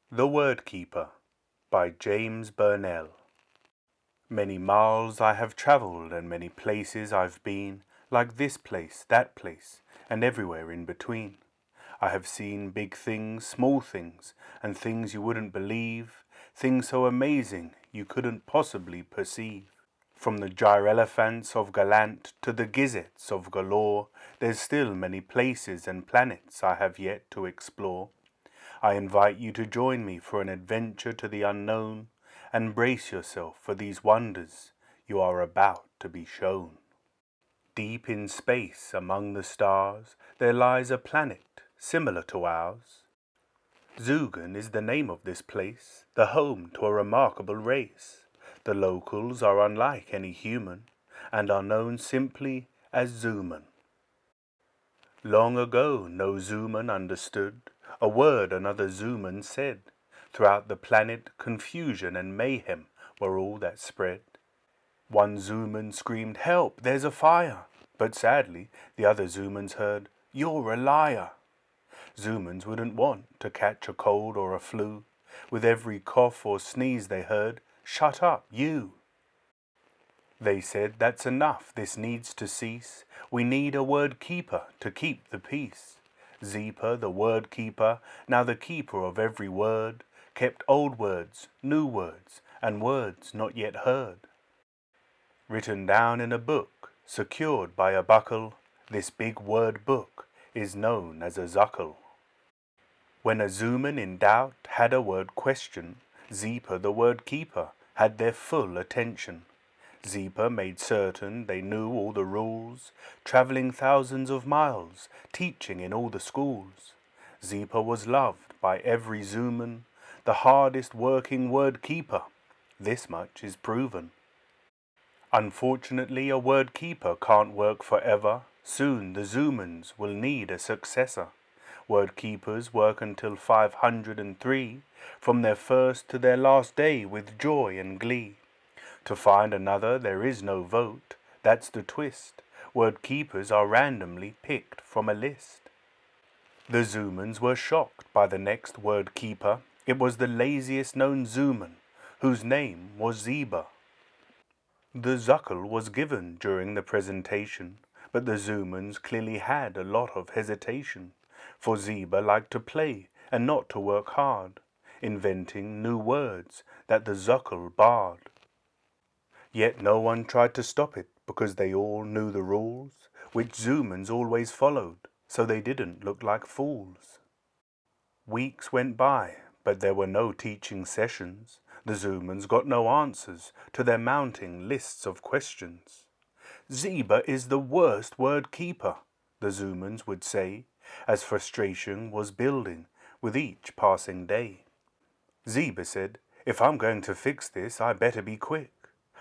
The Word Keeper by James Burnell. Many miles I have travelled and many places I've been, like this place, that place, and everywhere in between. I have seen big things, small things, and things you wouldn't believe, things so amazing you couldn't possibly perceive. From the gyrelephants of Gallant to the gizzards of galore, there's still many places and planets I have yet to explore. I invite you to join me for an adventure to the unknown, and brace yourself for these wonders you are about to be shown. Deep in space, among the stars, there lies a planet similar to ours. Zoogan is the name of this place, the home to a remarkable race. The locals are unlike any human, and are known simply as Zooman. Long ago no Zuman understood a word another Zuman said. Throughout the planet confusion and mayhem were all that spread. One Zuman screamed, "Help, there's a fire!" But sadly the other Zumans heard, "You're a liar!" Zumans wouldn't want to catch a cold or a flu. With every cough or sneeze they heard, "Shut up, you!" They said, "That's enough, this needs to cease. We need a word keeper to keep the peace." Zeeper, the word keeper, now the keeper of every word, kept old words, new words, and words not yet heard. Written down in a book, secured by a buckle, this big word book is known as a Zuckle. When a Zuman in doubt had a word question, Zeeper, the word keeper, had their full attention. Zeeper made certain they knew all the rules, travelling thousands of miles, teaching in all the schools. Zeeper was loved by every Zuman, the hardest working word keeper. This much is proven. Unfortunately, a word keeper can't work forever. Soon the Zumans will need a successor. Word keepers work until 503, from their first to their last day with joy and glee. To find another there is no vote, that's the twist. Word keepers are randomly picked from a list. The Zumans were shocked by the next word keeper. It was the laziest known Zuman, whose name was Zeeber. The Zuckle was given during the presentation, but the Zumans clearly had a lot of hesitation, for Zeeber liked to play and not to work hard, inventing new words that the Zuckle barred. Yet no one tried to stop it because they all knew the rules, which Zumans always followed, so they didn't look like fools. Weeks went by, but there were no teaching sessions. The Zumans got no answers to their mounting lists of questions. "Zeeber is the worst word keeper," the Zumans would say, as frustration was building with each passing day. Zeeber said, "If I'm going to fix this, I better be quick.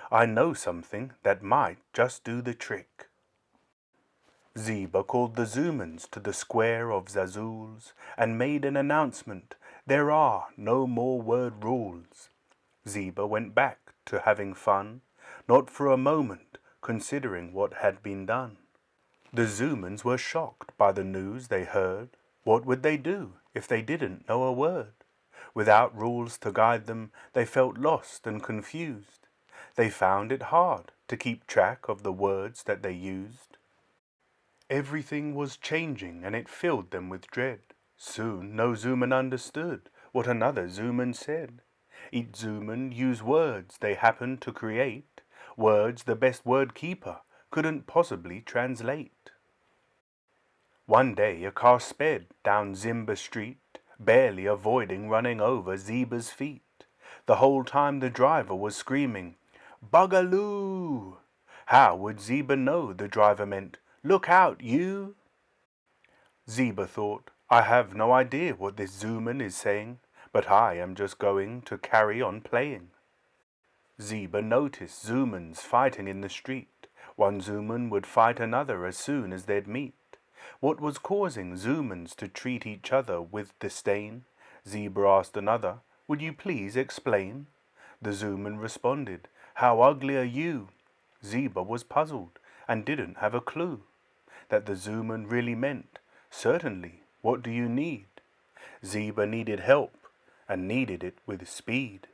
I know something that might just do the trick." Zeeber called the Zumans to the square of Zazuls and made an announcement, "There are no more word rules." Zeeber went back to having fun, not for a moment considering what had been done. The Zumans were shocked by the news they heard. What would they do if they didn't know a word? Without rules to guide them, they felt lost and confused. They found it hard to keep track of the words that they used. Everything was changing and it filled them with dread. Soon no Zuman understood what another Zuman said. Each Zuman used words they happened to create, words the best word keeper couldn't possibly translate. One day a car sped down Zeeber Street, barely avoiding running over Zeeber's feet. The whole time the driver was screaming, "Bugaloo!" How would Zeeber know the driver meant, "Look out, you!" Zeeber thought, "I have no idea what this Zuman is saying, but I am just going to carry on playing." Zeeber noticed Zumans fighting in the street. One Zuman would fight another as soon as they'd meet. What was causing Zumans to treat each other with disdain? Zeeber asked another, "Would you please explain?" The Zuman responded, "How ugly are you?" Zeeber was puzzled and didn't have a clue. That the Zuman really meant, "Certainly, what do you need?" Zeeber needed help, and needed it with speed.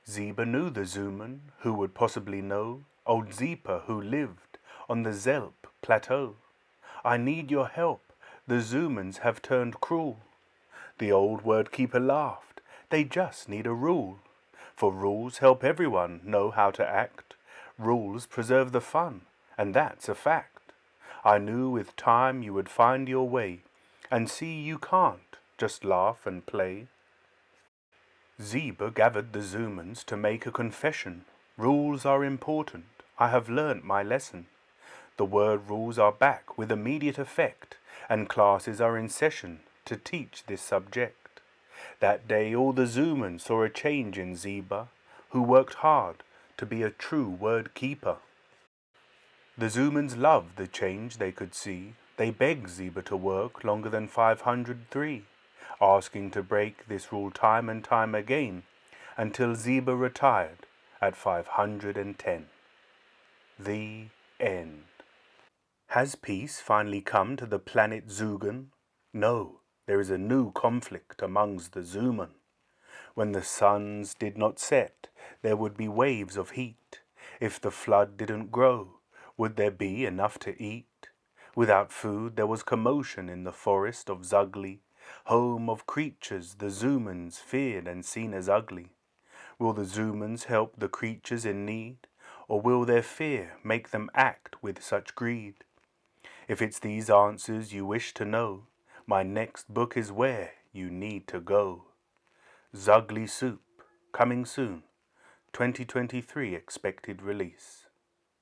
Zeeber knew the Zuman, who would possibly know old Zeeper who lived on the Zelp plateau. I need your help, the Zumans have turned cruel. The old word keeper laughed, they just need a rule. For rules help everyone know how to act. Rules preserve the fun, and that's a fact. I knew with time you would find your way, and see you can't just laugh and play. Zeeber gathered the Zumans to make a confession. Rules are important, I have learnt my lesson. The word rules are back with immediate effect, and classes are in session to teach this subject. That day all the Zumans saw a change in Zeeber, who worked hard to be a true word keeper. The Zumans loved the change they could see. They begged Zeeber to work longer than 503, asking to break this rule time and time again, until Zeeber retired at 510. The end. Has peace finally come to the planet Zoogan? No, there is a new conflict amongst the Zuman. When the suns did not set, there would be waves of heat. If the flood didn't grow, would there be enough to eat? Without food there was commotion in the forest of Zuckle, home of creatures the Zumans feared and seen as ugly. Will the Zumans help the creatures in need, or will their fear make them act with such greed? If it's these answers you wish to know, my next book is where you need to go. Zuckle Soup, coming soon, 2023 expected release.